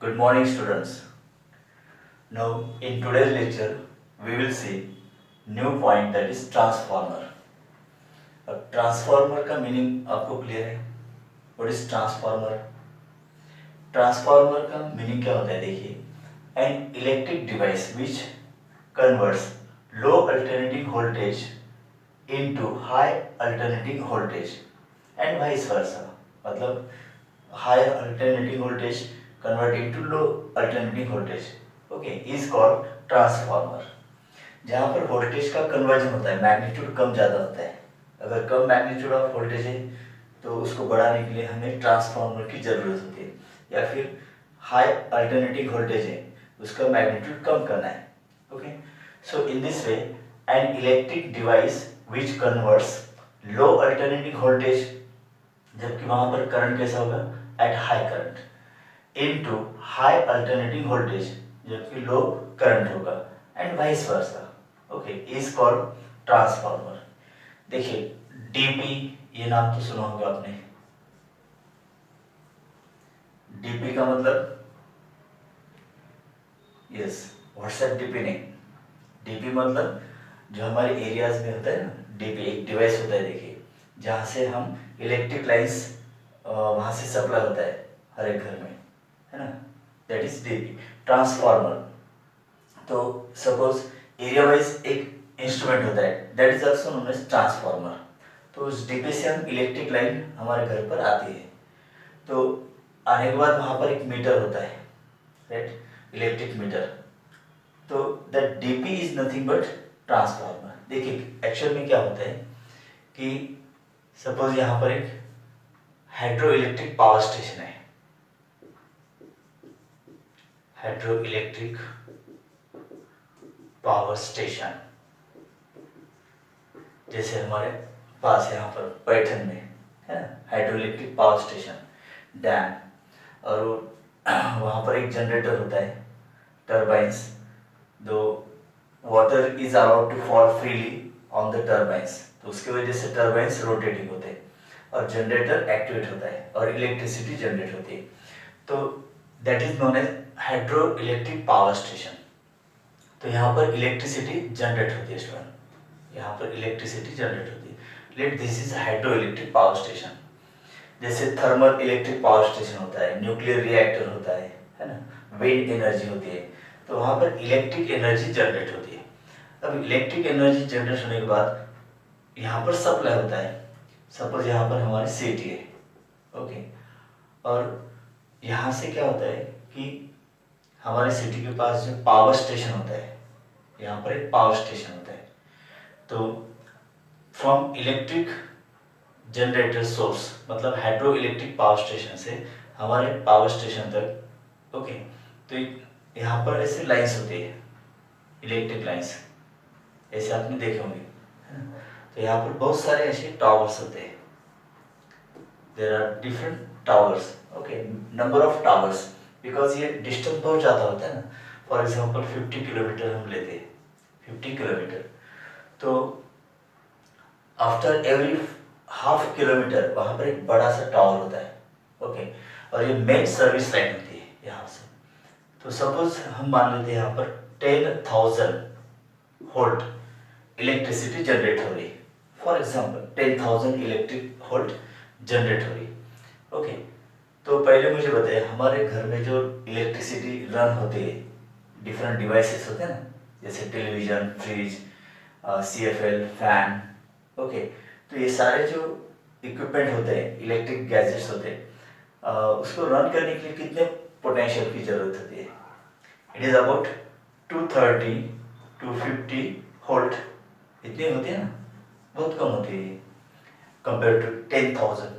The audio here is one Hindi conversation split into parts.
Good morning, students. Now, in today's lecture, we will see new point, that is transformer. अब ट्रांसफार्मर का मीनिंग आपको क्लियर है? What is transformer? ट्रांसफार्मर का मीनिंग क्या होता है? देखिए, an electric device which converts low alternating voltage into high alternating voltage and vice versa. मतलब higher alternating voltage convert into low alternating voltage, okay, is called transformer. जहाँ पर वोल्टेज का कन्वर्जन होता है, मैग्नीट्यूड कम ज़्यादा होता है. अगर कम मैग्नीट्यूड ऑफ वोल्टेज है तो उसको बढ़ाने के लिए हमें ट्रांसफार्मर की ज़रूरत होती है, या फिर हाई अल्टरनेटिंग वोल्टेज है उसका मैग्नीट्यूड कम करना है. Okay, so in this way N electric device which converts low alternating voltage, जबकि वहाँ पर करंट कैसा होगा? At high current, into high alternating voltage, जबकि लो करंट होगा, and vice versa, okay, is called transformer. देखिए, डीपी, ये नाम तो सुना होगा आपने. डीपी का मतलब, यस, व्हाट्सएप डीपी नहीं. डीपी मतलब जो हमारे एरियाज में होता है ना, डीपी एक डिवाइस होता है. देखिए, जहाँ से हम इलेक्ट्रिक लाइन्स वहाँ से सप्लाई होता है हर एक घर में, है ना, दैट इज डीपी. ट्रांसफार्मर तो सपोज एरिया वाइज एक इंस्ट्रूमेंट होता है, that is also known as transformer. तो उस डीपी से हम इलेक्ट्रिक लाइन हमारे घर पर आती है. तो आने के बाद वहाँ पर एक मीटर होता है, राइट, इलेक्ट्रिक मीटर. तो that DP is nothing but transformer. देखिए, एक्चुअल में क्या होता है कि सपोज यहाँ पर एक हाइड्रो इलेक्ट्रिक पावर स्टेशन है. हाइड्रो इलेक्ट्रिक पावर स्टेशन जैसे हमारे पास यहाँ पर पैठन में है ना, hydro electric power station, dam, और वहाँ पर एक जनरेटर होता है, टर्बाइंस. दो water is allowed to fall freely on the turbines, तो उसकी वजह से टर्बाइंस रोटेटिंग होते हैं और जनरेटर एक्टिवेट होता है और इलेक्ट्रिसिटी जनरेट होती है. तो that is known as hydro electric power station. तो यहाँ पर इलेक्ट्रिसिटी जनरेट होती है स्टूडेंट, यहाँ पर इलेक्ट्रिसिटी जनरेट होती है. Late this is hydro electric power station. जैसे थर्मल इलेक्ट्रिक पावर स्टेशन होता है, न्यूक्लियर रिएक्टर होता है ना, विंड एनर्जी होती है. तो वहाँ पर इलेक्ट्रिक एनर्जी जनरेट होती है. अब इलेक्ट्रिक एनर्जी जनरेट होने के बाद यहाँ पर सप्लाई होता है. सपोज यहाँ पर हमारी सिटी है, ओके, और यहाँ से क्या होता है कि हमारे सिटी के पास जो पावर स्टेशन होता है, यहाँ पर एक पावर स्टेशन होता है. तो फ्रॉम इलेक्ट्रिक जनरेटर सोर्स, मतलब हाइड्रो इलेक्ट्रिक पावर स्टेशन से हमारे पावर स्टेशन तक, ओके, तो यहाँ पर ऐसे लाइंस होती है, इलेक्ट्रिक लाइंस, ऐसे आपने देखे होंगे. तो यहाँ पर बहुत सारे ऐसे टावर्स होते हैं. There are different towers, okay, number of towers, because ये डिस्टेंस बहुत ज़्यादा होता है ना. फॉर एग्जांपल 50 किलोमीटर हम लेते हैं, 50 किलोमीटर, तो आफ्टर एवरी हाफ किलोमीटर वहाँ पर एक बड़ा सा टावर होता है, ओके, और ये मेन सर्विस लाइन होती है यहाँ से. तो सपोज हम मान लेते हैं यहाँ पर 10,000 वोल्ट इलेक्ट्रिसिटी जनरेट हो रही है. For example 10,000 electric volt generate हो रही है, ओके. तो पहले मुझे बताइए, हमारे घर में जो इलेक्ट्रिसिटी रन होती है, डिफरेंट डिवाइसेस होते हैं ना, जैसे television, fridge, CFL, fan, okay. तो ये सारे जो इक्विपमेंट होते हैं, इलेक्ट्रिक गैजेट्स होते हैं, उसको रन करने के लिए कितने पोटेंशियल की ज़रूरत होती है? It is about 230 to 50 volt, इतनी होती है ना, बहुत कम होती है कंपेयर टू 10,000.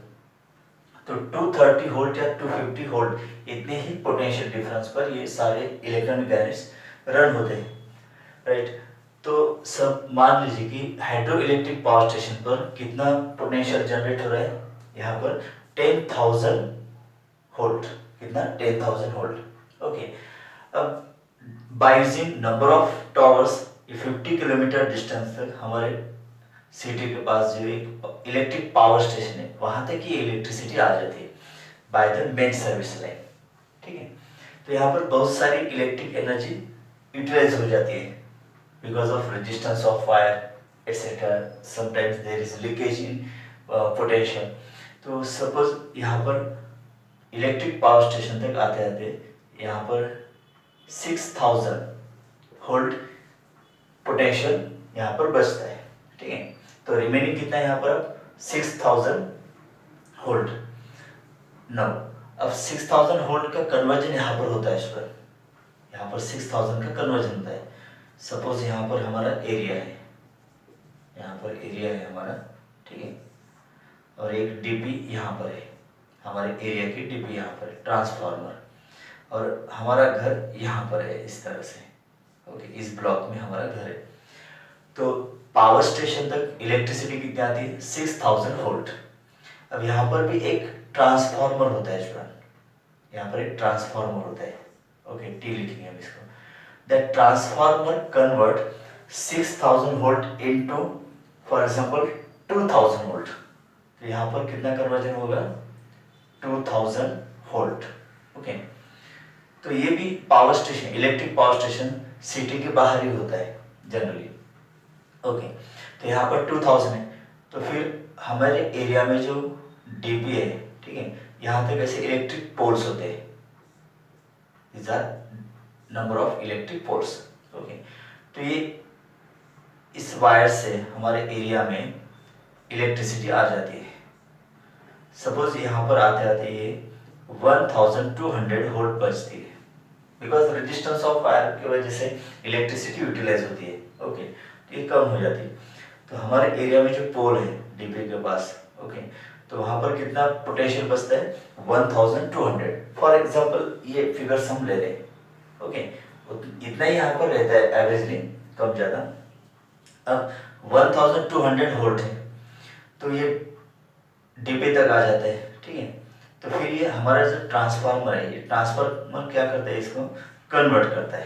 तो 230 वोल्ट या 250 वोल्ट, इतने ही पोटेंशियल डिफरेंस पर ये सारे इलेक्ट्रॉनिक गैजेट्स रन होते हैं, राइट. तो सब मान लीजिए कि हाइड्रो इलेक्ट्रिक पावर स्टेशन पर कितना पोटेंशियल जनरेट हो रहा है, यहाँ पर 10,000 वोल्ट. कितना? 10,000 वोल्ट, ओके. अब by using number of towers, 50 kilometre distance तक हमारे सिटी के पास जो एक इलेक्ट्रिक पावर स्टेशन है, वहाँ तक ही इलेक्ट्रिसिटी आ जाती है by the main service line, ठीक है. तो यहाँ पर बहुत सारी इलेक्ट्रिक एनर्जी यूटिलाइज हो जाती है because of resistance of wire etcetera, sometimes there is leakage in potential. तो सपोज यहाँ पर इलेक्ट्रिक पावर स्टेशन तक आते आते यहाँ पर 6000 वोल्ट पोटेंशियल यहाँ पर बचता है, ठीक है। तो रिमेनिंग कितना है यहाँ पर अब 6000 वोल्ट। नाउ अब 6000 वोल्ट का कन्वर्जन यहाँ पर होता है स्टूडेंट, यहाँ पर 6000 का कन्वर्जन होता है। सपोज यहाँ पर हमारा एरिया है, यहाँ पर एरिया है हमारा, ठीक है, और एक डीपी यहाँ पर है, हमारे एरिया की डीपी यहाँ पर है, ट्रांसफार्मर, और हमारा घर यहाँ पर है इस तरह से, ओके, इस ब्लॉक में हमारा घर है। तो पावर स्टेशन तक इलेक्ट्रिसिटी कितनी आती है 6000 वोल्ट। अब यहाँ पर भी एक ट्रांसफार्मर होता है स्टूडेंट, यहाँ पर एक ट्रांसफार्मर होता है, ओके, टी लिखेंगे हम इसको। That transformer convert 6000 volt into for example 2000 volt. तो यहाँ पर कितना कन्वर्जन होगा 2000 वोल्ट, ओके। तो ये भी power station, electric power station city के बाहर ही होता है जनरली, ओके। तो यहाँ पर 2000 है, तो फिर हमारे एरिया में जो डीपी है, ठीक है, यहाँ तक ऐसे इलेक्ट्रिक पोल्स होते हैं, these are number of electric poles, okay. तो ये इस वायर से हमारे एरिया में इलेक्ट्रिसिटी आ जाती है। सपोज यहाँ पर आते आते ये 1200 वोल्ट बचती है बिकॉज रेजिस्टेंस ऑफ वायर की वजह से इलेक्ट्रिसिटी यूटिलाइज होती है, ओके। तो ये कम हो जाती है। तो हमारे एरिया में जो पोल है डीपी के पास, ओके, तो वहाँ पर कितना पोटेंशियल बचता है 1200। फॉर एग्जांपल ये फिगर्स हम ले रहे हैं, ओके, इतना ही यहाँ पर रहता है एवरेजली, कम ज़्यादा। अब 1200 वोल्ट है, तो ये डीपी तक आ जाता है, ठीक है। तो फिर ये हमारा जो ट्रांसफार्मर है, ये ट्रांसफार्मर क्या करता है, इसको कन्वर्ट करता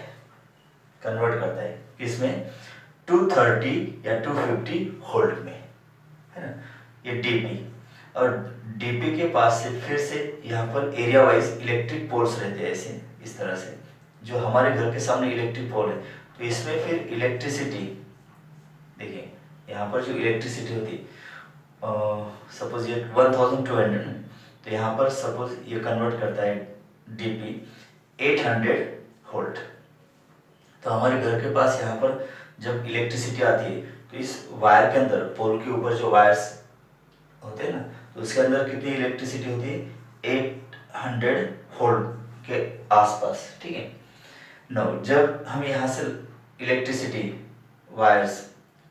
है किसमें 230 या 250 वोल्ट में, है ना, ये डीपी। और डीपी के पास से फिर से यहाँ पर एरिया वाइज इलेक्ट्रिक पोल्स रहते हैं ऐसे, इस तरह से, जो हमारे घर के सामने इलेक्ट्रिक पोल है। तो इसमें फिर इलेक्ट्रिसिटी देखिए, यहाँ पर जो इलेक्ट्रिसिटी होती है सपोज ये 1200 है, तो यहाँ पर सपोज ये कन्वर्ट करता है डीपी 800 वोल्ट। तो हमारे घर के पास यहाँ पर जब इलेक्ट्रिसिटी आती है तो इस वायर के अंदर, पोल के ऊपर जो वायर्स होते हैं ना, तो उसके अंदर कितनी इलेक्ट्रिसिटी होती है 800 वोल्ट के आसपास, ठीक है। नो, जब हम यहाँ से इलेक्ट्रिसिटी वायर्स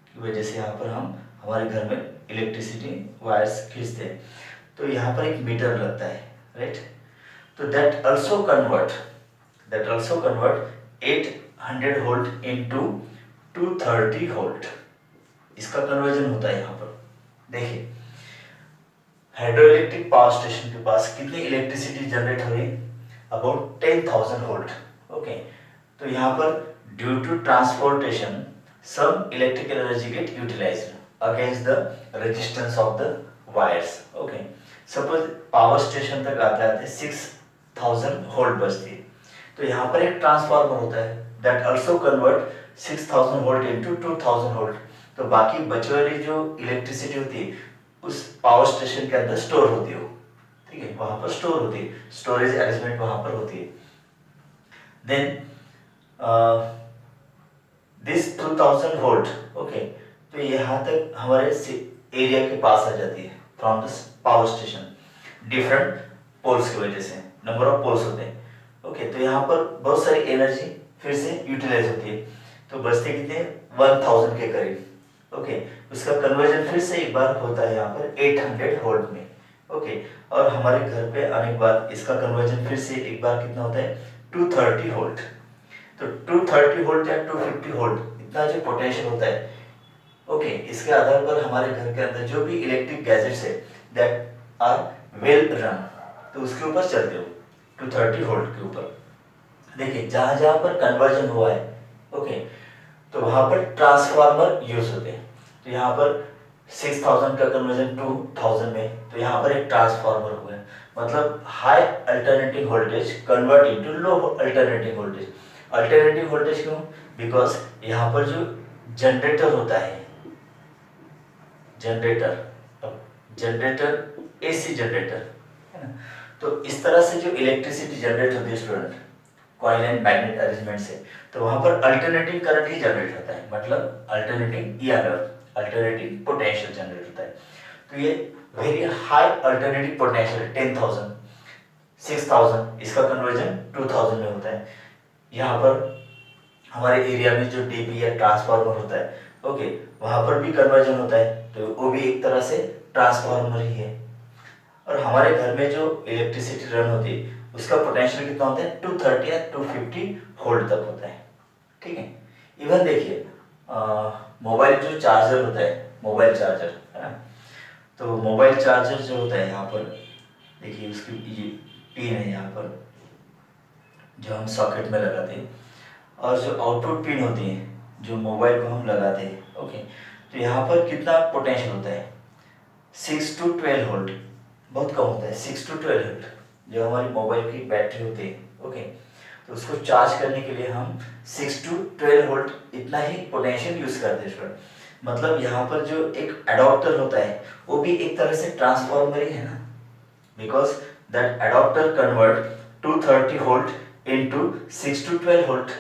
की वजह से यहाँ पर हम हमारे घर में इलेक्ट्रिसिटी वायर्स खींचते हैं, तो यहाँ पर एक मीटर लगता है, राइट। तो that also convert 800 volt into 230 volt, इसका कन्वर्जन होता है यहाँ पर। देखिए हाइड्रोइलेक्ट्रिक पावर स्टेशन के पास कितनी इलेक्ट्रिसिटी जनरेट हो रही, अबाउट 10,000 वोल्ट, ओके। तो यहाँ पर due to transportation some electrical energy get utilized against the resistance of the wires, okay. Suppose power station तक आते आते 6000 वोल्ट बचती है, तो यहाँ पर एक ट्रांसफार्मर होता है that also convert 6000 volt into 2000 volt. तो बाकी बचे वाली जो इलेक्ट्रिसिटी होती है उस पावर स्टेशन के अंदर स्टोर होती है, ठीक है, वहाँ पर स्टोर होती है, स्टोरेज अरेंजमेंट वहाँ पर होती है। देन दिस 2000 वोल्ट, ओके, तो यहाँ तक हमारे एरिया के पास आ जाती है from the power station, different poles की वजह से नंबर ऑफ पोल्स होते हैं, ओके। तो यहाँ पर बहुत सारी एनर्जी फिर से यूटिलाइज होती है, तो बचते कितने 1000 के करीब, ओके। उसका कन्वर्जन फिर से एक बार होता है यहाँ पर 800 वोल्ट में, ओके। और हमारे घर पे आने के बाद इसका कन्वर्जन फिर से एक बार कितना होता है 230 वोल्ट। तो 230 वोल्ट या 250 वोल्ट इतना जो पोटेंशियल होता है, ओके, इसके आधार पर हमारे घर के अंदर जो भी इलेक्ट्रिक गैजेट्स है दैट आर वेल रन, तो उसके ऊपर चलते हो 230 वोल्ट के ऊपर। देखिए जहाँ जहाँ पर कन्वर्जन हुआ है, ओके, तो वहाँ पर ट्रांसफार्मर यूज होते हैं। तो यहाँ पर 6000 का कन्वर्जन 2000 में, तो यहाँ पर एक ट्रांसफार्मर हुआ है, मतलब high alternating voltage convert into low alternating voltage. Alternating voltage क्यों? बिकॉज यहाँ पर जो जनरेटर होता है, जनरेटर एसी जनरेटर है ना, तो इस तरह से जो इलेक्ट्रिसिटी जनरेट होती है student coil and magnet arrangement से, तो वहां पर अल्टरनेटिंग करंट ही जनरेट होता है, मतलब alternating EMF, alternating potential generate होता है। तो ये वेरी हाई अल्टरनेटिव पोटेंशियल 10,000 6,000, इसका कन्वर्जन 2000 में होता है। यहाँ पर हमारे एरिया में जो डीपी या ट्रांसफार्मर होता है, ओके, वहां पर भी कन्वर्जन होता है, तो वो भी एक तरह से ट्रांसफार्मर ही है। और हमारे घर में जो इलेक्ट्रिसिटी रन होती है उसका पोटेंशियल कितना होता है? 230 या 250 वोल्ट तक होता है, ठीक है। इवन देखिए मोबाइल जो चार्जर होता है, मोबाइल चार्जर है ना, तो मोबाइल चार्जर जो होता है यहाँ पर देखिए, उसकी ये पिन है यहाँ पर जो हम सॉकेट में लगाते हैं, और जो आउटपुट पिन होती है जो मोबाइल को हम लगाते हैं, ओके, तो यहाँ पर कितना पोटेंशियल होता है? 6 to 12 वोल्ट, बहुत कम होता है 6 to 12 वोल्ट जो हमारी मोबाइल की बैटरी होती है, ओके, तो उसको चार्ज करने के लिए हम 6 to 12 वोल्ट इतना ही पोटेंशियल यूज करते हैं स्टूडेंट। मतलब यहाँ पर जो एक एडाप्टर होता है वो भी एक तरह से ट्रांसफार्मर ही है ना, because that adapter convert 230 volt into 6 to 12 volt.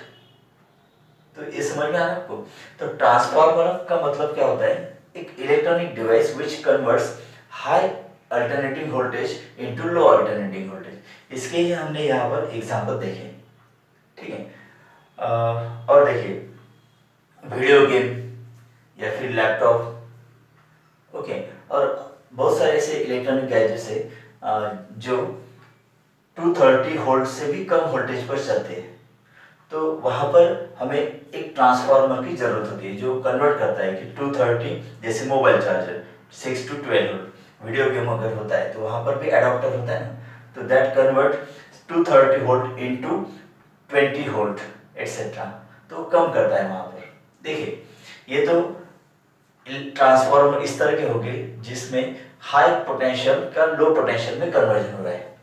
तो ये समझ में आ रहा है आपको? तो ट्रांसफार्मर का मतलब क्या होता है? एक electronic device which converts high alternating voltage into low alternating voltage. इसके ही हमने यहाँ पर एग्जांपल देखे, ठीक है। और देखिए वीडियो गेम या फिर लैपटॉप, ओके, और बहुत सारे ऐसे इलेक्ट्रॉनिक गैजेट्स है जो 230 वोल्ट से भी कम वोल्टेज पर चलते हैं, तो वहां पर हमें एक ट्रांसफार्मर की जरूरत होती है जो कन्वर्ट करता है कि 230, जैसे mobile charger 6 to 12 volt, video game अगर होता है तो वहां पर भी एडाप्टर होता है ना, तो that convert 230 volt into 20 volt etcetera, तो कम करता है वहां पर। देखिए ये तो ट्रांसफार्मर इस तरह के हो गए जिसमें हाई पोटेंशियल का लो पोटेंशियल में कन्वर्जन हो रहा है।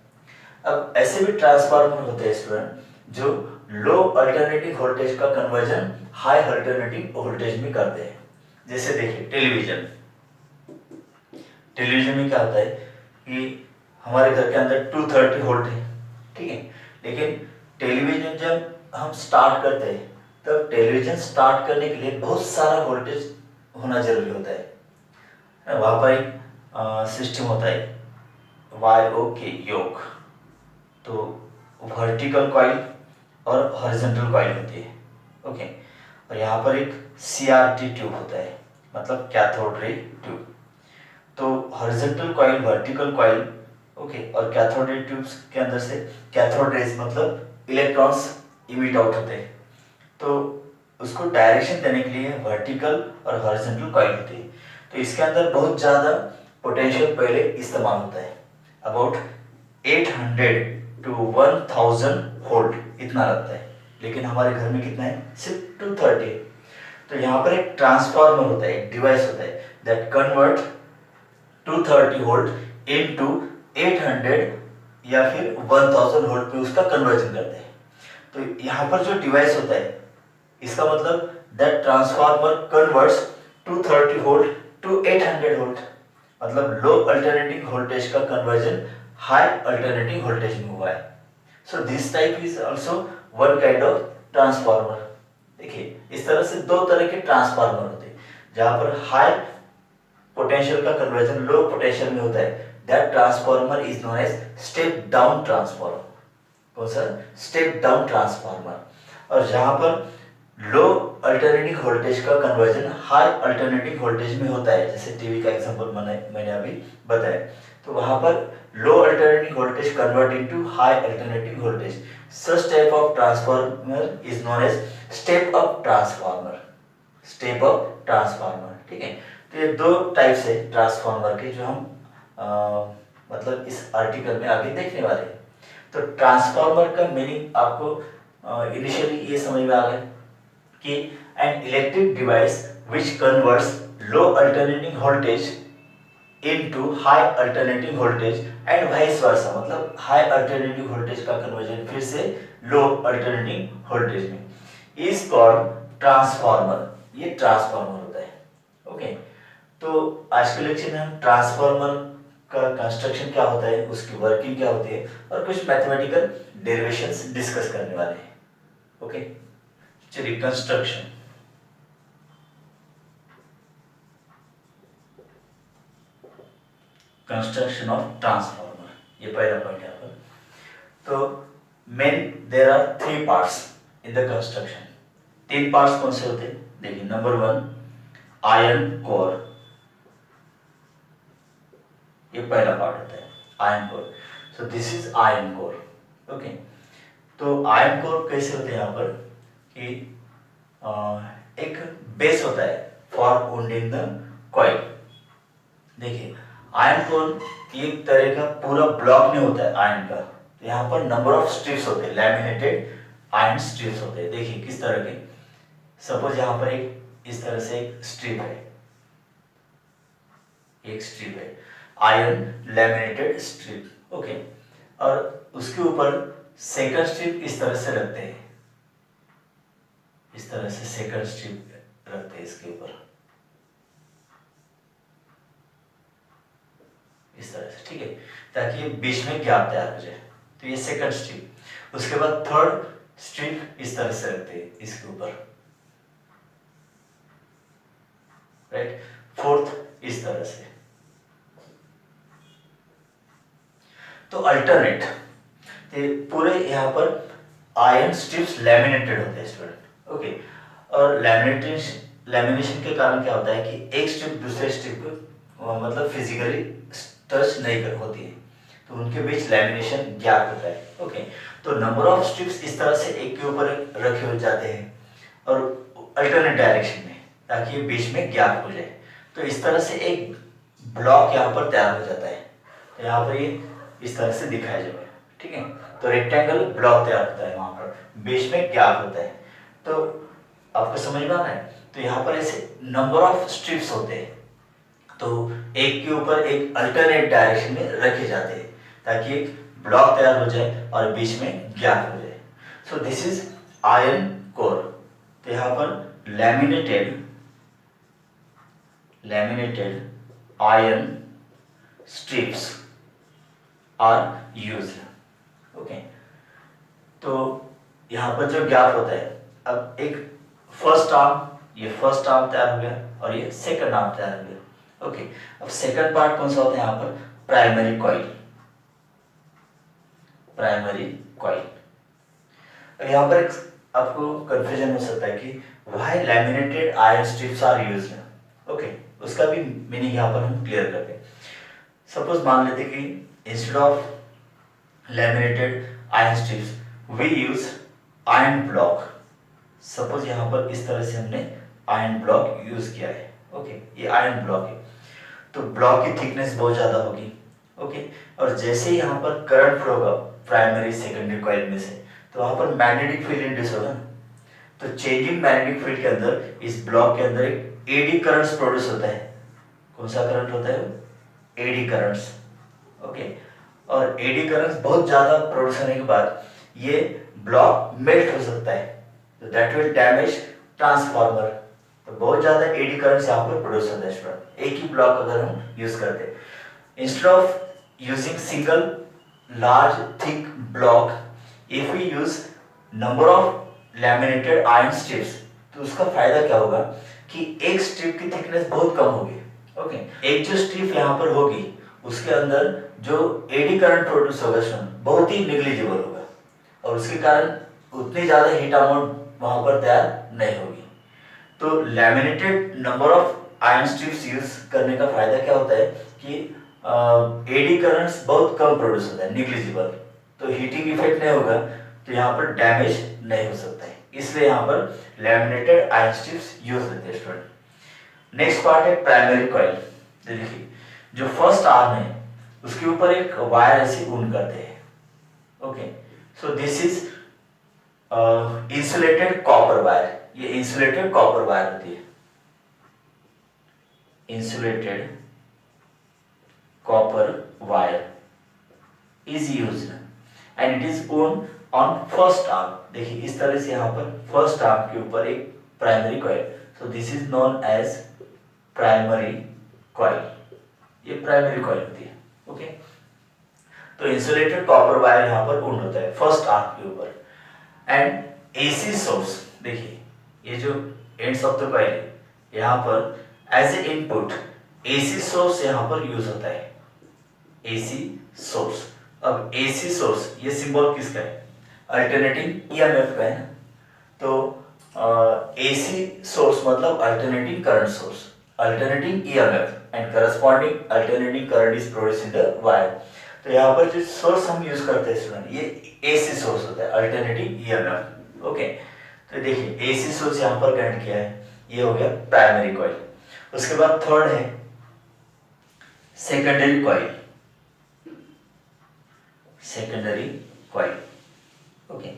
अब ऐसे भी ट्रांसफार्मर होते हैं स्टूडेंट जो लो अल्टरनेटिव वोल्टेज का कन्वर्जन हाई अल्टरनेटिव वोल्टेज में करते हैं। जैसे देखिए टेलीविजन में क्या होता है कि हमारे घर के अंदर 230 वोल्ट है, ठीक है, लेकिन टेलीविजन जब हम स्टार्ट करते हैं तब टेलीविजन स्टार्ट करने के लिए बहुत सारा वोल्टेज होना जरूरी होता है। वहाँ पर एक सिस्टम होता है YOK योग, तो वर्टिकल कॉइल और हॉरिजॉन्टल कॉइल होती है, ओके, और यहाँ पर एक CRT ट्यूब होता है, मतलब कैथोड रे ट्यूब। तो horizontal coil, vertical coil, okay, और कैथोड रे ट्यूब्स के अंदर से कैथोड रेज मतलब इलेक्ट्रॉन्स इमिट आउट होते हैं, तो उसको डायरेक्शन देने के लिए वर्टिकल और हॉरिजॉन्टल कॉइल होती है। तो इसके अंदर बहुत ज़्यादा पोटेंशियल पहले इस्तेमाल होता है, अबाउट 800 to 1000 वोल्ट इतना लगता है, लेकिन हमारे घर में कितना है? सिर्फ 230। तो यहाँ पर एक ट्रांसफार्मर होता है, एक डिवाइस होता है दैट कन्वर्ट 230 वोल्ट इनटू 800 या फिर 1000 वोल्ट में उसका कन्वर्जन करते हैं। तो यहाँ पर जो डिवाइस होता है इसका मतलब that transformer converts 230 volt to 800 volt, मतलब लो अल्टरनेटिंग वोल्टेज का कन्वर्जन हाई अल्टरनेटिंग वोल्टेज में हुआ है। So this type is also one kind of transformer. देखिए इस तरह से दो तरह के ट्रांसफार्मर होते हैं, जहां पर हाई पोटेंशियल का कन्वर्जन लो पोटेंशियल में होता है, that transformer is known as step down transformer. कौन सा? Step down transformer. और जहां पर लो अल्टरनेटिंग वोल्टेज का कन्वर्जन हाई अल्टरनेटिंग वोल्टेज में होता है, जैसे टीवी का एग्जांपल मैंने अभी बताया, तो वहां पर low alternating voltage convert into high alternating voltage. Such type of transformer is known as step up transformer. Step up transformer, ठीक है। तो ये दो टाइप्स है ट्रांसफार्मर के जो हम मतलब इस आर्टिकल में आगे देखने वाले हैं। तो ट्रांसफार्मर का मीनिंग आपको इनिशियली ये समझ में आ गया कि an electric device which converts low alternating voltage into high alternating voltage and vice versa, मतलब हाई अल्टरनेटिंग वोल्टेज का कन्वर्जन फिर से लो अल्टरनेटिंग वोल्टेज में इज कॉल्ड ट्रांसफार्मर। ये ट्रांसफार्मर होता है। ओके, तो आज के लेक्चर में हम ट्रांसफार्मर का कंस्ट्रक्शन क्या होता है, उसकी वर्किंग क्या होती है और कुछ मैथमेटिकल डेरिवेशंस डिस्कस करने वाले हैं। ओके, चलिए कंस्ट्रक्शन। कंस्ट्रक्शन ऑफ ट्रांसफार्मर, ये पहला पॉइंट है पर। तो main there are three parts in the construction. तीन पार्ट्स कौन से होते हैं? देखिए, नंबर वन आयरन कोर, ये पहला पार्ट होता है iron core. So this is iron core. Okay, तो आयरन कोर कैसे होते हैं यहाँ पर कि एक बेस होता है फॉर वुंडिंग द कॉइल। देखिए, आयरन कोर एक तरह का पूरा ब्लॉक नहीं होता है आयरन का, तो यहाँ पर नंबर ऑफ स्ट्रिप्स होते हैं, लैमिनेटेड आयरन स्ट्रिप्स होते हैं। देखिए किस तरह के, सपोज यहाँ पर एक इस तरह से एक स्ट्रिप है, एक स्ट्रिप है आयरन लैमिनेटेड स्ट्रिप। ओके, और उसके ऊपर सेकंड स्ट्रिप इस तरह से रखते हैं, इस तरह से सेकंड स्ट्रिप रखते हैं इसके ऊपर, इस तरह से, ठीक है, ताकि ये बीच में गैप तैयार हो जाए। तो ये सेकंड स्ट्रिप। उसके बाद थर्ड स्ट्रिप इस तरह से रखते हैं इसके ऊपर, राइट। फोर्थ इस तरह से। तो अल्टरनेट पूरे यहाँ पर आयरन स्ट्रिप्स लैमिनेटेड होते हैं स्टूडेंट। ओके, और लैमिनेशन के कारण क्या होता है कि एक स्ट्रिप दूसरे स्ट्रिप को मतलब फिजिकली टच नहीं कर होती है, तो उनके बीच लैमिनेशन गैप होता है। ओके, तो नंबर ऑफ स्ट्रिप्स इस तरह से एक के ऊपर रखे हो जाते हैं और अल्टरनेट डायरेक्शन में, ताकि ये बीच में गैप हो जाए। तो इस तरह से एक ब्लॉक यहाँ पर तैयार हो जाता है। तो यहाँ पर ये इस तरह से दिखाया जाएगा, ठीक है। तो रेक्टेंगल ब्लॉक तैयार होता है, वहां पर बीच में गैप होता है। तो आपको समझ में आ रहा है? तो यहाँ पर ऐसे नंबर ऑफ स्ट्रिप्स होते हैं, तो एक के ऊपर एक अल्टरनेट डायरेक्शन में रखे जाते हैं ताकि एक ब्लॉक तैयार हो जाए और बीच में गैप हो जाए। So this is iron core. तो यहाँ पर laminated iron strips are used. Okay, तो यहाँ पर जो गैप होता है, अब एक फर्स्ट आर्म, ये फर्स्ट आर्म तैयार हो गया और ये सेकंड आर्म तैयार हो गया। ओके, अब सेकंड पार्ट कौन सा होता है यहाँ पर? Primary coil, primary coil. यहाँ पर आपको कंफ्यूजन हो सकता है कि why laminated iron strips are used. Okay, उसका भी मीनिंग यहाँ पर हम क्लियर करते हैं। सपोज मान लेते कि instead of laminated iron strips we use iron block। Suppose यहाँ पर इस तरह से हमने आयरन ब्लॉक यूज किया है। ओके, ये आयरन ब्लॉक है, तो ब्लॉक की थिकनेस बहुत ज्यादा होगी। ओके, और जैसे ही यहाँ पर करंट फ्लो होगा प्राइमरी सेकेंडरी कॉइल में से, तो वहां पर मैग्नेटिक फील्ड इंड्यूस होगा। तो चेंजिंग मैग्नेटिक फील्ड के अंदर इस ब्लॉक के अंदर एक एडी करंट्स प्रोड्यूस होता है। कौन सा करंट होता है? Eddy currents. ओके, और एडी करंट्स बहुत ज्यादा प्रोड्यूस होने के बाद ये ब्लॉक मेल्ट हो सकता है, तो दैट विल डैमेज ट्रांसफार्मर। तो बहुत ज्यादा एडी करंट्स यहाँ पर प्रोड्यूस होता है स्टूडेंट, एक ही ब्लॉक अगर हम यूज करते हैं। Instead of using single large thick block, if we use number of laminated iron strips, तो उसका फायदा क्या होगा कि एक स्ट्रिप की थिकनेस बहुत कम होगी। ओके, एक जो स्ट्रिप यहाँ पर होगी उसके अंदर जो एडी करंट प्रोड्यूस होगा बहुत ही निग्लिजिबल होगा, और उसके कारण उतनी ज्यादा हीट अमाउंट वहां पर तैयार नहीं होगी। तो laminated number of iron strips use करने का फायदा क्या होता है कि एडी करंट्स बहुत कम प्रोड्यूस होता है, निग्लिजिबल, तो हीटिंग इफेक्ट नहीं होगा, तो यहाँ पर डैमेज नहीं हो सकता है। इसलिए यहाँ पर लैमिनेटेड आयरन स्ट्रिप्स यूज होते हैं स्टूडेंट। नेक्स्ट पार्ट है प्राइमरी कॉइल। देखिए, जो फर्स्ट आर्म है उसके ऊपर एक वायर ऐसे वुंड करते हैं। Okay, so this is insulated copper wire. ये इंसुलेटेड कॉपर वायर होती है। insulated copper wire is used and it is wound on first arm। देखिए इस तरह से यहाँ पर फर्स्ट आर्म के ऊपर एक primary coil, so this is known as primary coil, ये प्राइमरी कॉइल होती है। ओके, तो इंसुलेटेड कॉपर वायर यहाँ पर वुंड होता है फर्स्ट आर्म के ऊपर एंड एसी सोर्स। देखिए ये जो एंड्स ऑफ द कॉइल है यहाँ पर as a input AC source यहाँ पर यूज होता है, एसी सोर्स। अब एसी सोर्स ये सिंबल किसका है, अल्टरनेटिंग ईएमएफ का है ना, तो एसी सोर्स मतलब alternating current source, alternating EMF and corresponding alternating current is produced in the wire. तो यहाँ पर जो सोर्स हम यूज करते हैं स्टूडेंट, ये एसी सोर्स होता है, अल्टरनेटिंग ईएमएफ। ओके, तो देखिए एसी सोर्स यहाँ पर कनेक्ट किया है, ये हो गया प्राइमरी कॉइल। उसके बाद थर्ड है secondary coil, secondary coil. Okay,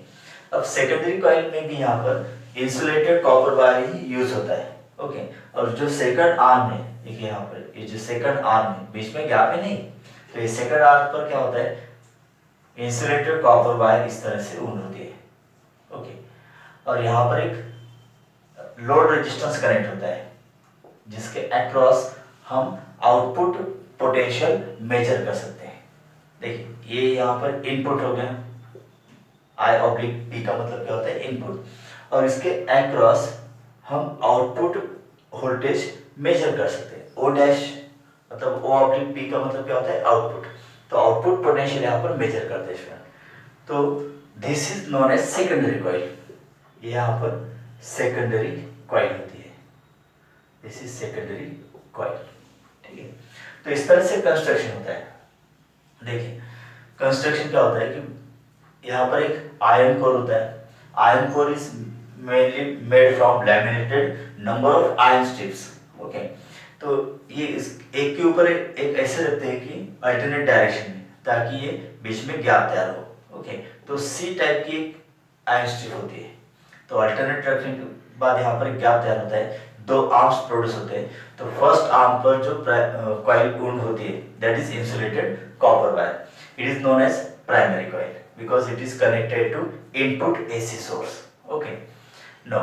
अब सेकेंडरी कॉइल में भी यहाँ पर इंसुलेटेड कॉपर वायर ही यूज होता है। ओके, और जो सेकंड आर्म है, देखिए यहाँ पर ये जो सेकंड आर्म है, बीच में गैप है नहीं, तो ये सेकंड आर्म पर क्या होता है, इंसुलेटेड कॉपर वायर इस तरह से वुंड होती है। ओके, और यहाँ पर एक लोड रेजिस्टेंस कनेक्ट होता है जिसके अक्रॉस हम आउटपुट पोटेंशियल मेजर कर सकते हैं। देखिए ये यहाँ पर इनपुट हो गया, आई ऑब्लिक पी का मतलब क्या होता है, इनपुट, और इसके अक्रॉस हम आउटपुट वोल्टेज मेजर कर सकते हैं। ओ डैश मतलब ओ ऑब्लिक पी का मतलब क्या होता है, आउटपुट, तो आउटपुट पोटेंशियल यहाँ पर मेजर करते हैं। तो this is known as secondary coil, ये यहाँ पर सेकेंडरी कॉइल होती है, दिस इज सेकेंडरी कॉइल। ठीक है, तो इस तरह से कंस्ट्रक्शन होता है। देखिए कंस्ट्रक्शन क्या होता है कि यहाँ पर एक आयरन कोर होता है, iron core is mainly made from laminated number of iron strips. Okay, तो ये इस एक के ऊपर एक ऐसे रखते हैं कि अल्टरनेट डायरेक्शन में, ताकि ये बीच में गैप तैयार हो। ओके, तो सी टाइप की एक आयरन स्ट्रिप होती है, तो अल्टरनेट रखने के बाद यहाँ पर एक गैप तैयार होता है, दो आर्म्स प्रोड्यूस होते हैं। तो फर्स्ट आर्म पर जो कॉइल वुंड होती है that is insulated copper wire, it is known as primary coil because it is connected to input AC source. Okay, now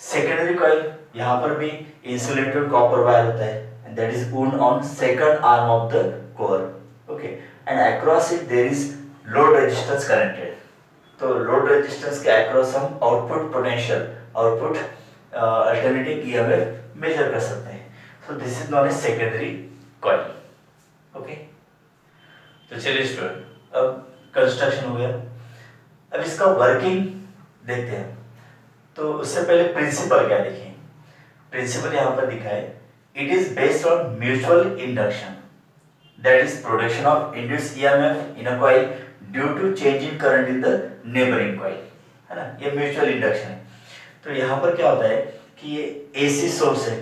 secondary coil, यहाँ पर भी insulated copper wire होता है and that is wound on second arm of the core. Okay, and across it there is load resistance connected. तो load resistance के across हम output potential, output alternating EMF measure कर सकते हैं। So this is known as secondary coil. Okay, तो चलिए स्टूडेंट अब कंस्ट्रक्शन हो गया, अब इसका वर्किंग देखते हैं। तो उससे पहले प्रिंसिपल क्या देखिए, प्रिंसिपल यहाँ पर दिखा है, it is based on mutual induction, that is production of induced EMF in a coil due to change in current in the neighbouring coil, है ना, ये म्यूचुअल इंडक्शन है। तो यहाँ पर क्या होता है कि ये एसी सोर्स है।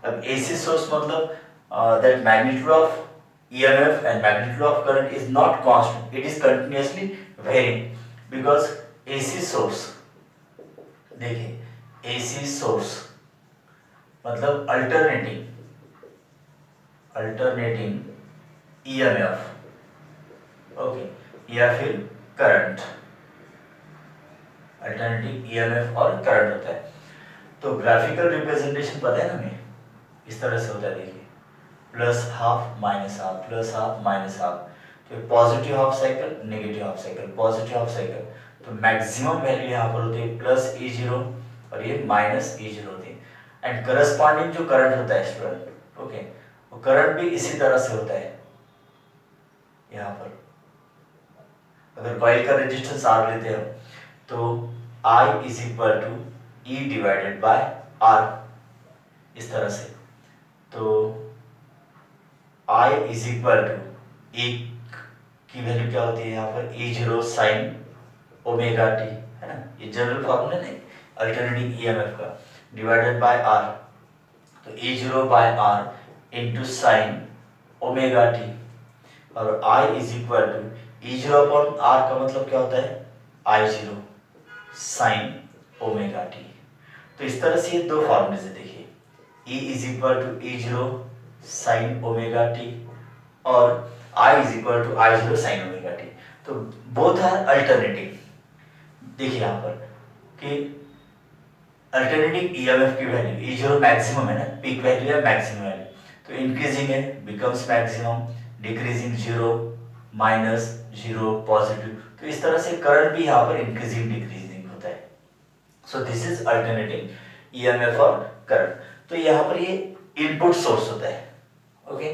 अब एसी सोर्स मतलब that magnitude of EMF and magnitude of current is not constant, it is continuously varying because AC source, देखिए AC source मतलब alternating EMF, ओके, या फिर करंट, alternating EMF और करंट होता है। तो ग्राफिकल रिप्रेजेंटेशन पता है ना हमें, इस तरह से होता है, देखिए plus half minus half, plus half minus half, तो positive half cycle, negative half cycle, positive half cycle, तो मैक्सिमम वैल्यू यहाँ पर होती है प्लस E0 और ये माइनस E0 होती है। एंड करस्पॉन्डिंग जो करंट होता है स्टूडेंट, ओके, वो करंट भी इसी तरह से होता है। यहाँ पर अगर कॉइल का रेजिस्टेंस R लेते हैं तो I is equal to E divided by R, इस तरह से। तो I is equal to E की वैल्यू क्या होती है यहाँ पर, E0 साइन ओमेगा टी, है ना, ये जनरल फॉर्मूला नहीं, अल्टरनेटिंग ईएमएफ का, डिवाइडेड बाय R, तो E0 by R into sine omega T, और I is equal to E0 upon R का मतलब क्या होता है, I0 साइन ओमेगा टी। तो इस तरह से ये दो फॉर्मूले से देखिए, E is equal to E0 sine omega T और I is equal to I0 sine omega T. तो बोथ आर अल्टरनेटिव। देखिए यहाँ पर कि अल्टरनेटिव ईएमएफ की वैल्यू E0 मैक्सिमम है ना, पीक वैल्यू है मैक्सिमम वैल्यू, तो इंक्रीजिंग है becomes maximum, decreasing 0 minus 0 positive. तो इस तरह से करंट भी यहाँ पर इंक्रीजिंग डिक्रीजिंग होता है। So this is alternative EMF और करंट। तो यहाँ पर ये इनपुट सोर्स होता है। ओके,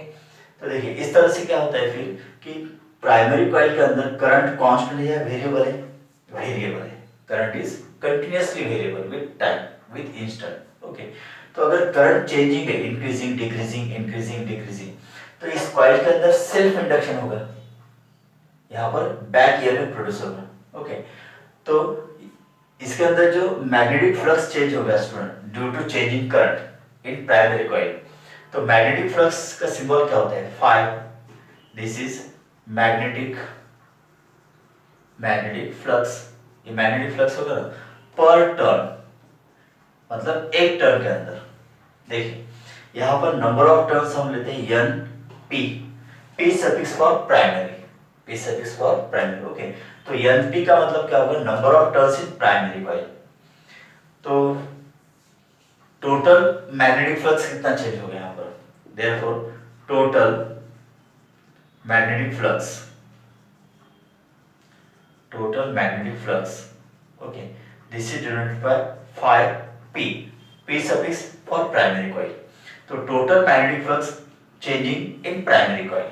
तो देखिए इस तरह से क्या होता है फिर कि प्राइमरी कॉइल के अंदर करंट कांस्टेंट है या वेरिएबल है? वेरिएबल है। Current is continuously variable with time with instant. Okay, तो अगर करंट चेंजिंग है, इंक्रीजिंग डिक्रीजिंग इंक्रीजिंग डिक्रीजिंग, तो इस कॉइल के अंदर सेल्फ इंडक्शन होगा, यहाँ पर बैक ईएमएफ प्रोड्यूस होगा। ओके, तो इसके अंदर जो मैग्नेटिक फ्लक्स चेंज होगा student due to changing current in primary coil. तो मैग्नेटिक फ्लक्स का सिंबल क्या होता है? Phi. This is magnetic flux. ये मैग्नेटिक फ्लक्स होगा ना पर टर्न, मतलब एक टर्न के अंदर। देखिए यहाँ पर नंबर ऑफ टर्न्स हम लेते हैं N P, P suffix for primary, P suffix for primary. Okay, तो एन पी का मतलब क्या होगा? Number of turns in primary coil. तो टोटल मैग्नेटिक फ्लक्स कितना चेंज हो गया यहाँ पर? Therefore total magnetic flux, okay, this is denoted by phi p, p suffix for primary coil. तो total magnetic flux changing in primary coil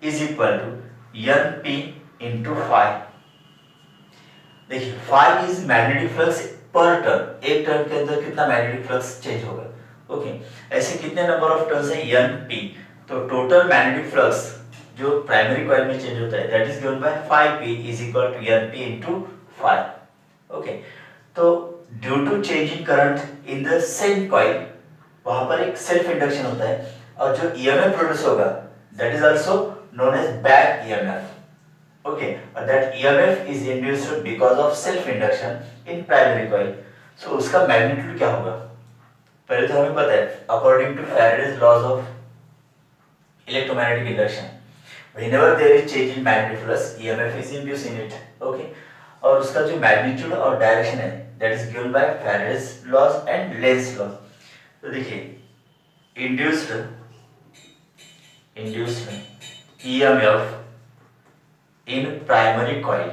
is equal to np into phi। देखिए phi is magnetic flux per turn, एक टर्न के अंदर कितना मैग्नेटिक फ्लक्स चेंज होगा। ओके, ऐसे कितने नंबर ऑफ टर्न्स है? np। तो टोटल मैग्नेटिक फ्लक्स जो प्राइमरी कॉइल में चेंज होता है that is given by phi p is equal to np into phi। Okay, तो due to change in current in the same coil, वहां पर एक सेल्फ इंडक्शन होता है और जो ईएमएफ प्रोड्यूस होगा that is also known as back EMF. Okay, और that EMF is induced because of self induction in primary coil. So उसका मैग्नीट्यूड क्या होगा? पहले तो हमें पता है according to Faraday's laws of electromagnetic induction, whenever there is change in magnetic flux EMF is induced in it। okay, और उसका जो मैग्नीट्यूड और डायरेक्शन है that is given by Faraday's laws and Lenz law. तो देखिए induced EMF in primary coil,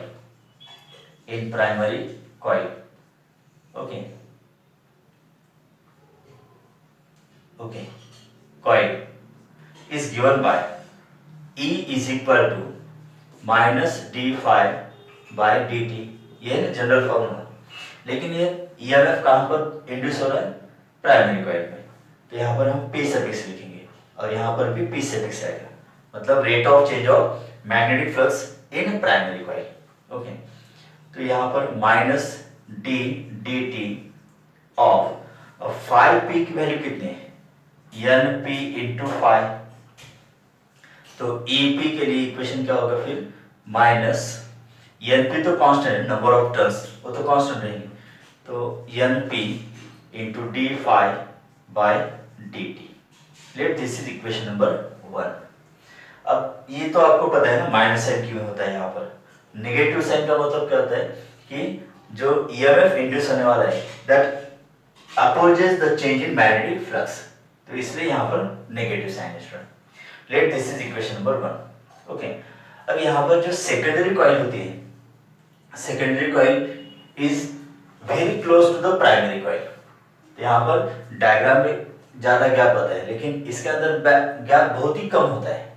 okay, coil is given by E is equal to minus D phi by D T. ये है जनरल फॉर्मूला, लेकिन ये ईएमएफ कहाँ पर इंड्यूस हो रहा है? प्राइमरी कॉइल में। तो यहाँ पर हम पी सफिक्स लिखेंगे और यहाँ पर भी पी सफिक्स आएगा, मतलब rate of change of magnetic flux in primary coil. Okay, तो यहाँ पर minus D D T of phi P की वैल्यू कितनी है? N P into phi. तो EP के लिए इक्वेशन क्या होगा फिर? माइनस NP तो कांस्टेंट है, नंबर ऑफ टर्न्स वो तो कांस्टेंट रहेंगे, तो NP into D phi by D T. Let this is equation number 1। अब ये तो आपको पता है ना माइनस साइन क्यों होता है यहाँ पर? नेगेटिव साइन का मतलब क्या होता है कि जो EMF इंड्यूस होने वाला है that opposes the change in magnetic flux, तो इसलिए यहाँ पर नेगेटिव साइन है student. Let this is equation number 1। Okay, अब यहाँ पर जो सेकेंडरी कॉइल होती है, secondary coil is very close to the primary coil. तो यहाँ पर डायग्राम में ज्यादा गैप होता है, लेकिन इसके अंदर गैप बहुत ही कम होता है।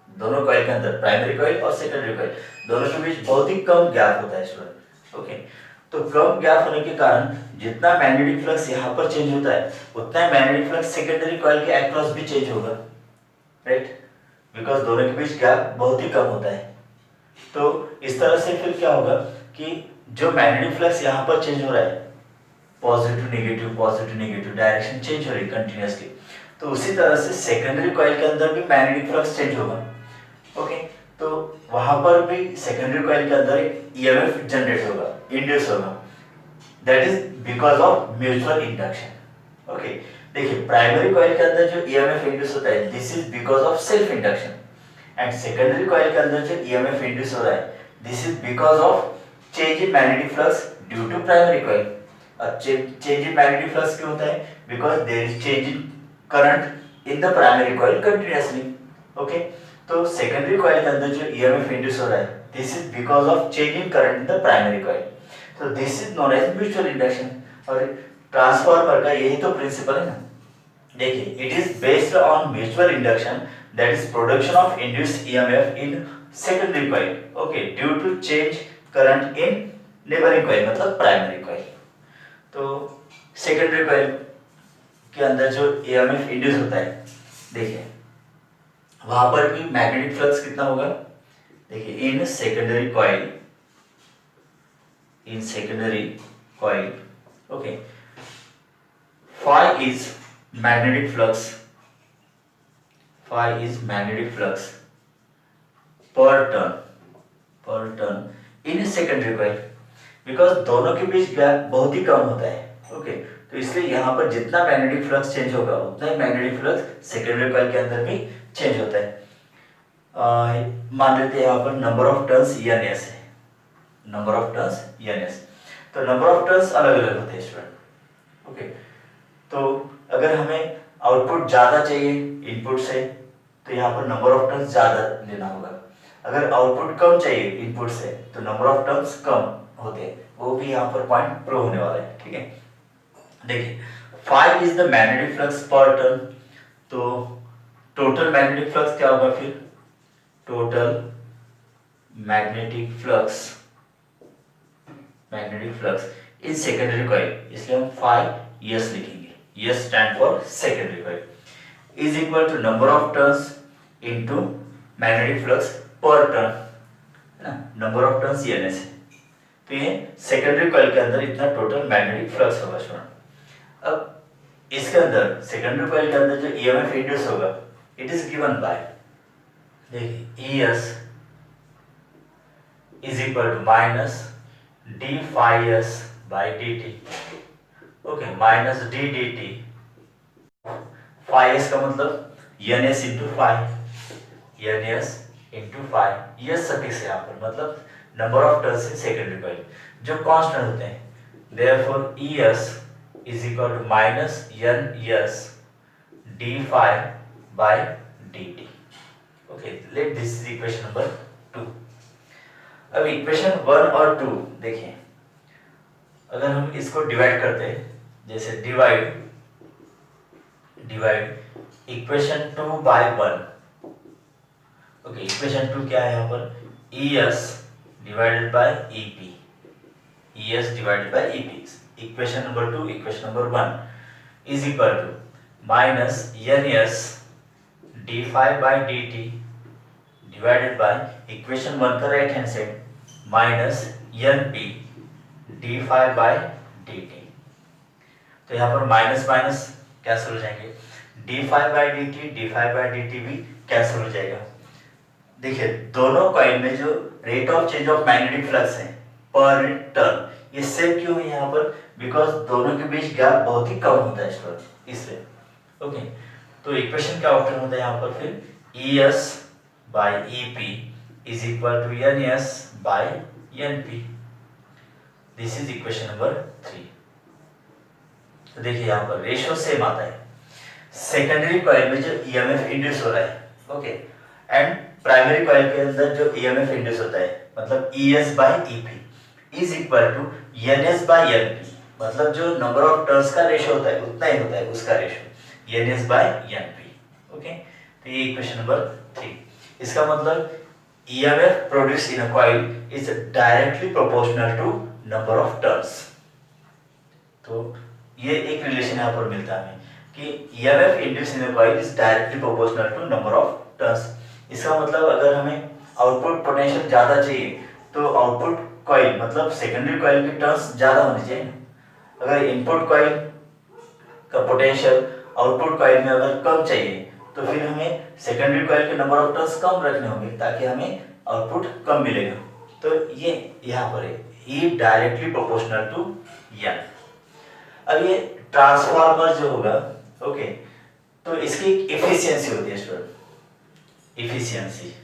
दोनों कॉइल के अंदर प्राइमरी कॉइल और सेकेंडरी कॉइल दोनों के बीच बहुत ही कम गैप होता है स्टूडेंट। ओके, तो कम गैप होने के कारण जितना मैग्नेटिक फ्लक्स यहाँ पर चेंज होता है उतना मैग्नेटिक फ्लक्स सेकेंडरी कॉइल के अक्रॉस भी चेंज होगा, राइट? बिकॉज दोनों के बीच गैप बहुत ही कम होता है। तो इस तरह से फिर क्या होगा कि जो मैग्नेटिक फ्लक्स यहाँ पर चेंज हो रहा है, पॉजिटिव नेगेटिव डायरेक्शन चेंज हो रही है कंटिन्यूअसली, तो उसी तरह से सेकेंडरी कॉइल के अंदर भी मैग्नेटिक फ्लक्स चेंज होगा। ओके, तो वहां पर भी सेकेंडरी कॉइल के अंदर एक ईएमएफ जनरेट होगा, इंड्यूस होगा, that is because of mutual induction. Okay, देखिए प्राइमरी कॉइल के अंदर जो ईएमएफ इंड्यूस होता है this is because of self induction, and secondary coil के अंदर जो ईएमएफ इंड्यूस हो रहा है this is because of change in magnetic flux due to primary coil. अब चेंज इन मैग्नेटिक फ्लक्स क्यों होता है? Because there is change in current in the primary coil continuously. Okay, तो सेकेंडरी कॉइल के अंदर जो ईएमएफ इंड्यूस हो रहा है this is because of change in current in the primary coil, तो this is known as mutual induction. और ट्रांसफार्मर का यही तो प्रिंसिपल है ना। देखिए it is based on mutual induction that is production of induced EMF in secondary coil, okay, due to change current in neighbouring coil मतलब प्राइमरी कॉइल। तो सेकेंडरी कॉइल के अंदर जो ईएमएफ इंड्यूस होता है देखिए वहां पर भी मैग्नेटिक फ्लक्स कितना होगा? देखिए इन secondary coil okay, phi is magnetic flux per turn in secondary coil, because दोनों के बीच गैप बहुत ही कम होता है। ओके, तो इसलिए यहाँ पर जितना मैग्नेटिक फ्लक्स चेंज होगा उतना ही मैग्नेटिक फ्लक्स सेकेंडरी कॉइल के अंदर भी चेंज होता है। मान लेते हैं यहाँ पर नंबर ऑफ टर्न्स NS है, नंबर ऑफ टर्न्स NS, तो नंबर ऑफ टर्न्स अलग अलग होते हैं स्टूडेंट। ओके, तो अगर हमें आउटपुट ज्यादा चाहिए इनपुट से तो यहाँ पर नंबर ऑफ टर्न्स ज्यादा लेना होगा, अगर आउटपुट कम चाहिए इनपुट से तो नंबर ऑफ टर्न्स कम होते हैं, वो भी यहाँ पर पॉइंट प्रूव होने वाला है। ठीक है, देखिए phi is the magnetic flux per turn, तो टोटल मैग्नेटिक फ्लक्स क्या होगा फिर? Total magnetic flux in secondary coil, इसलिए हम phi yes लिखेंगे, yes stand for secondary coil, is equal to number of turns into magnetic flux per turn, है ना, नंबर ऑफ टर्न्स NS है, तो ये सेकेंडरी कॉइल के अंदर इतना टोटल मैग्नेटिक फ्लक्स होगा स्टूडेंट। अब इसके अंदर सेकेंडरी कॉइल के अंदर जो ईएमएफ इंड्यूस होगा इट इज गिवन बाय, देखिए ES is equal to minus d phi s by dt, okay, minus d dt, phi s का मतलब NS into phi, S suffix यहाँ पर मतलब number of turns in secondary coil जो कांस्टेंट होते हैं, therefore ES is equal to minus NS d phi by dt। Okay, late this is equation number 2। अब इक्वेशन 1 और 2 देखिए, अगर हम इसको डिवाइड करते हैं, जैसे divide equation 2 by 1, okay, equation 2 क्या है यहाँ पर? ES divided by EP, equation number 2 equation number 1 is equal to minus NS d phi by dt divided by equation 1 का right hand side minus NP d phi by dt, तो यहाँ पर माइनस माइनस कैंसिल हो जाएंगे, d phi by dt भी कैंसिल हो जाएगा। देखिए दोनों कॉइल में जो rate of change of magnetic flux है पर टर्न ये सेम क्यों है यहाँ पर? बिकॉज दोनों के बीच गैप बहुत ही कम होता है स्टूडेंट, इसलिए। ओके, तो इक्वेशन क्या ऑप्शन होता है यहाँ पर फिर? ES by EP is equal to NS by NP, this is equation number 3। तो देखिए यहाँ पर रेशियो सेम आता है, सेकेंडरी कॉइल में जो ईएमएफ इंड्यूस हो रहा है, ओके, एंड प्राइमरी कॉइल के अंदर जो ईएमएफ इंड्यूस होता है मतलब ES by EP is equal to NS by NP, मतलब जो नंबर ऑफ टर्न्स का रेशियो होता है उतना ही होता है उसका ratio NS by NP। Okay, तो ये इक्वेशन नंबर 3, इसका मतलब EMF produced in a coil is directly proportional to number of turns। तो ये एक रिलेशन यहाँ पर मिलता है हमें कि EMF induced in a coil is directly proportional to number of turns। इसका मतलब अगर हमें आउटपुट पोटेंशियल ज्यादा चाहिए तो आउटपुट कॉइल मतलब सेकेंडरी कॉइल की टर्न्स ज्यादा होनी चाहिए। अगर इनपुट कॉइल का पोटेंशियल आउटपुट कॉइल में अगर कम चाहिए तो फिर हमें सेकेंडरी कॉइल के नंबर ऑफ टर्न्स कम रखने होंगे ताकि हमें आउटपुट कम मिलेगा। तो ये यहाँ पर है E directly proportional to N। अब ये ट्रांसफार्मर जो होगा ओके, तो इसकी इफिशियंसी होती है स्टूडेंट, इफिशियंसी,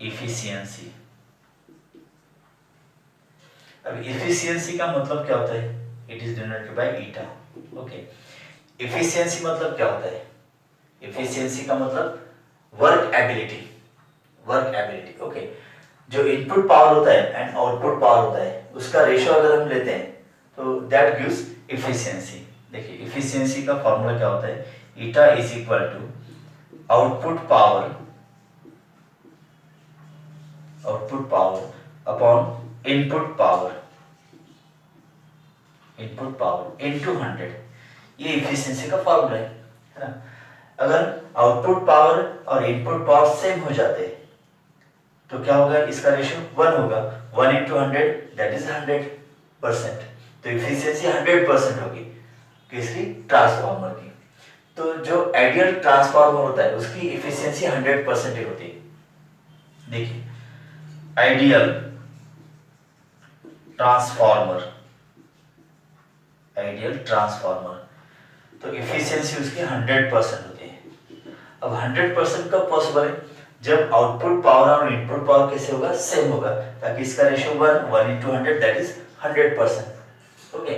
इफिशियंसी। अब इफिशियंसी का मतलब क्या होता है? It is denoted by eta. Okay, efficiency मतलब क्या होता है? इफिशियंसी का मतलब work ability, work ability. Okay, जो इनपुट पावर होता है एंड आउटपुट पावर होता है उसका रेशियो अगर हम लेते हैं तो दैट गिव्स इफिशियंसी। देखिए इफिशियंसी का फॉर्मूला क्या होता है? Eta is equal to output power upon input power into 100। ये इफिशियंसी का फॉर्मूला है ना? अगर आउटपुट पावर और इनपुट पावर सेम हो जाते हैं तो क्या होगा? इसका रेशियो 1 होगा। 1 इंटू 100 दैट इज 100%। तो इफिशियंसी 100% होगी किसकी? ट्रांसफार्मर की। तो जो आइडियल ट्रांसफार्मर होता है उसकी इफिशियंसी 100% ही होती है। देखिए आइडियल ट्रांसफार्मर तो इफिशियंसी उसकी 100% होती है। अब 100% कब पॉसिबल है? जब आउटपुट पावर और इनपुट पावर कैसे होगा? सेम होगा, ताकि इसका ratio 1 into 100 that is 100%। Okay,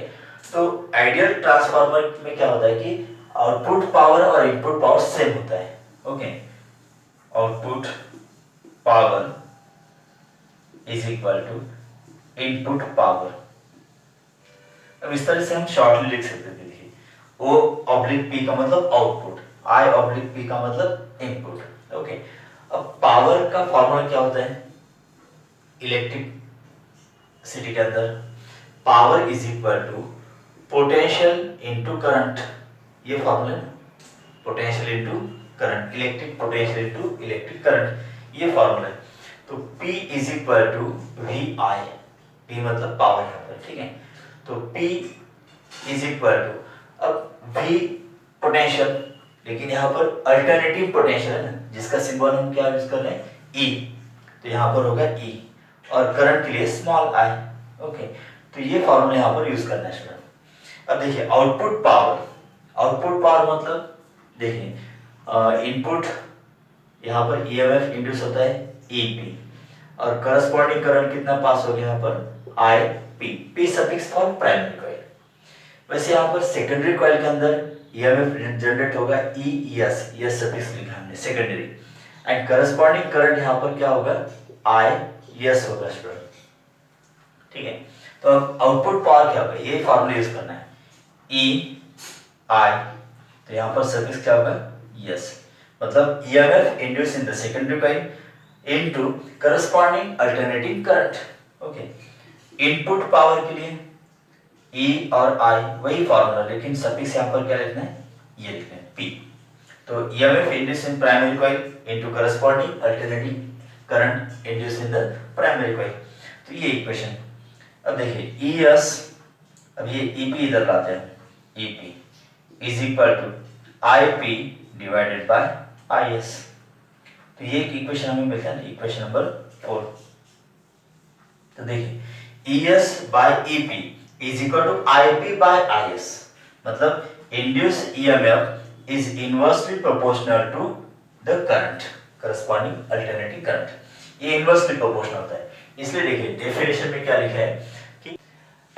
तो आइडियल ट्रांसफार्मर में क्या होता है कि आउटपुट पावर और इनपुट पावर सेम होता है। Okay, output power is equal to input power. अब इस तरह से हम शॉर्टली लिख सकते थे। देखिए O ऑब्लिक P का मतलब आउटपुट, I ऑब्लिक P का मतलब इनपुट। ओके, अब पावर का फॉर्मूला क्या होता है? इलेक्ट्रिसिटी के अंदर power is equal to potential into current. ये फॉर्मूला है, potential into current, electric potential into electric current, ये फॉर्मूला है। तो P is equal to VI, P मतलब पावर यहाँ पर, ठीक है? तो P इज इक्वल टू, अब V पोटेंशियल, लेकिन यहाँ पर अल्टरनेटिव पोटेंशियल है ना, जिसका सिंबल हम क्या यूज कर रहे हैं? E, तो यहाँ पर होगा E, और करंट के लिए स्मॉल I। ओके, तो ये फॉर्मूला यहाँ पर यूज करना है स्टूडेंट। अब देखिए आउटपुट पावर मतलब देखिए इनपुट यहाँ पर EMF इंड्यूस होता है EP, और करस्पॉन्डिंग करंट कितना पास हो गया यहाँ पर? IP, P suffix for primary coil. वैसे यहाँ पर सेकेंडरी कॉइल के अंदर EMF जनरेट होगा ES, यस सफिक्स लिखा हमने सेकेंडरी, एंड करस्पॉन्डिंग करंट यहाँ पर क्या होगा? IS होगा स्टूडेंट, ठीक है? तो अब आउटपुट पावर क्या होगा? ये फॉर्मूला यूज करना है, EI, तो यहाँ पर सफिक्स क्या होगा? यस, मतलब EMF induce in the secondary coil into corresponding alternating current. Okay, input power के लिए E और I वही फॉर्मूला, लेकिन सफिक्स यहाँ पर क्या लिखना है? ये लिखना है P। तो EMF induce in primary coil into corresponding alternating current induce in the primary coil, तो ये इक्वेशन। अब देखिए ES, अब ये EP इधर लाते हैं, EP is equal to IP divided by IS, तो ये एक इक्वेशन हमें मिलता है ना, इक्वेशन नंबर 4। तो देखिए ES by EP is equal to IP by IS, मतलब induced EMF is inversely proportional to the current, corresponding alternating current, ये इनवर्सली प्रोपोर्शनल होता है। इसलिए देखिए डेफिनेशन में क्या लिखा है कि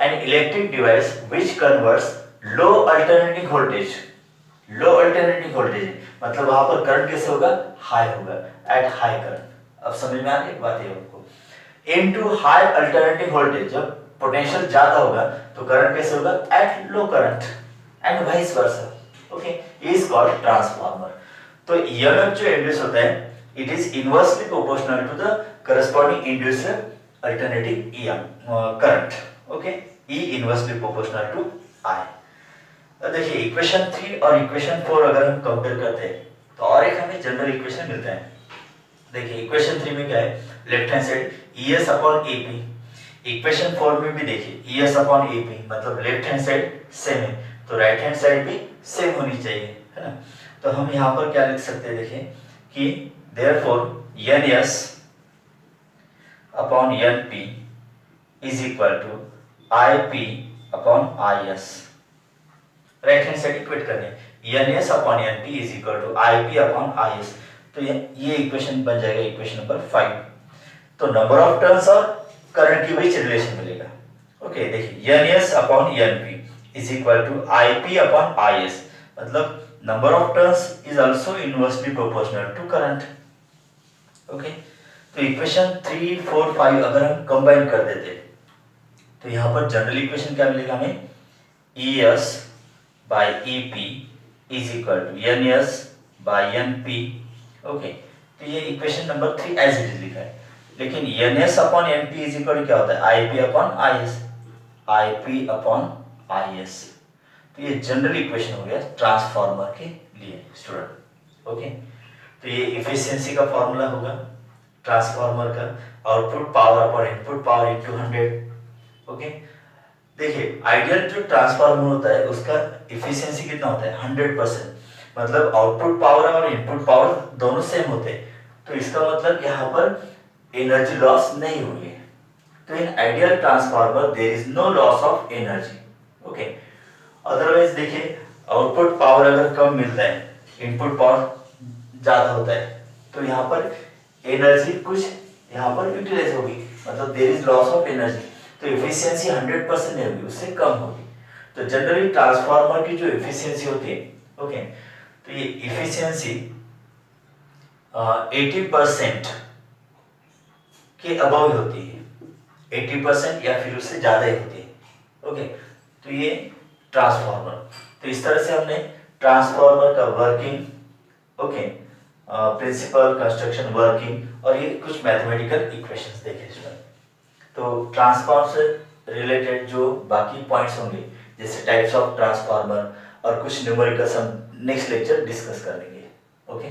N electric device which converts low alternating voltage, मतलब वहां पर करंट कैसे होगा? हाई होगा, एट हाई करंट। अब समझ में आ रही है बात? ये आपको इनटू हाई अल्टरनेटिंग वोल्टेज, जब पोटेंशियल ज्यादा होगा तो करंट कैसे होगा? At low current, and vice versa. Okay, is called transformer. तो EMF जो इंड्यूस होता है it is inversely proportional to the corresponding induced alternating current. Okay, E inversely proportional to I। देखिए इक्वेशन 3 और इक्वेशन 4 अगर हम कंपेयर करते हैं तो और एक हमें जनरल इक्वेशन मिलता है। देखिए इक्वेशन 3 में क्या है? Left hand side ES upon AP, equation 4 में भी देखिए ES अपॉन AP, मतलब लेफ्ट हैंड साइड सेम है तो राइट हैंड साइड भी सेम होनी चाहिए, है ना? तो हम यहाँ पर क्या लिख सकते हैं? देखिए कि therefore NS upon NP is equal to IP upon IS। Right hand side equate करने, NS upon NP is equal to IP upon IS। तो ये इक्वेशन बन जाएगा इक्वेशन नंबर 5। तो नंबर ऑफ टर्न्स और करंट के बीच रिलेशन मिलेगा। ओके देखिए NS upon NP is equal to IP upon IS, मतलब number of turns is also inversely proportional to current. Okay तो इक्वेशन 3, 4, 5 अगर हम कंबाइन कर देते तो यहाँ पर जनरल इक्वेशन क्या मिलेगा हमें, ES by EP is equal to NS by NP। Okay तो ये equation number 3 as it is लिखा है, लेकिन NS upon NP is equal to क्या होता है, IP upon IS, IP upon IS। तो ये जनरल इक्वेशन हो गया ट्रांसफार्मर के लिए स्टूडेंट। ओके तो ये इफिशियंसी का फॉर्मूला होगा ट्रांसफार्मर का, output power upon input power into 100। Okay देखिए आइडियल जो ट्रांसफार्मर होता है उसका इफिशियंसी कितना होता है, 100%, मतलब आउटपुट पावर और इनपुट पावर दोनों सेम होते हैं, तो इसका मतलब यहाँ पर एनर्जी लॉस नहीं हुई है। तो in ideal transformer there is no loss of energy. Okay otherwise देखिए आउटपुट पावर अगर कम मिलता है, इनपुट पावर ज्यादा होता है, तो यहाँ पर एनर्जी कुछ यहाँ पर यूटिलाइज होगी, मतलब there is loss of energy, तो इफिशियंसी 100% नहीं होगी, उससे कम होगी। तो जनरली ट्रांसफार्मर की जो इफिशियंसी होती है, ओके तो ये इफिशियंसी 80% के अबव होती है, 80% या फिर उससे ज्यादा ही होती है। ओके तो ये ट्रांसफार्मर, तो इस तरह से हमने ट्रांसफार्मर का working, okay principle, construction, working और ये कुछ मैथमेटिकल इक्वेशंस देखे इसमें। तो ट्रांसफार्मर से रिलेटेड जो बाकी पॉइंट्स होंगे जैसे टाइप्स ऑफ ट्रांसफार्मर और कुछ न्यूमेरिकल्स हम नेक्स्ट लेक्चर डिस्कस कर लेंगे। ओके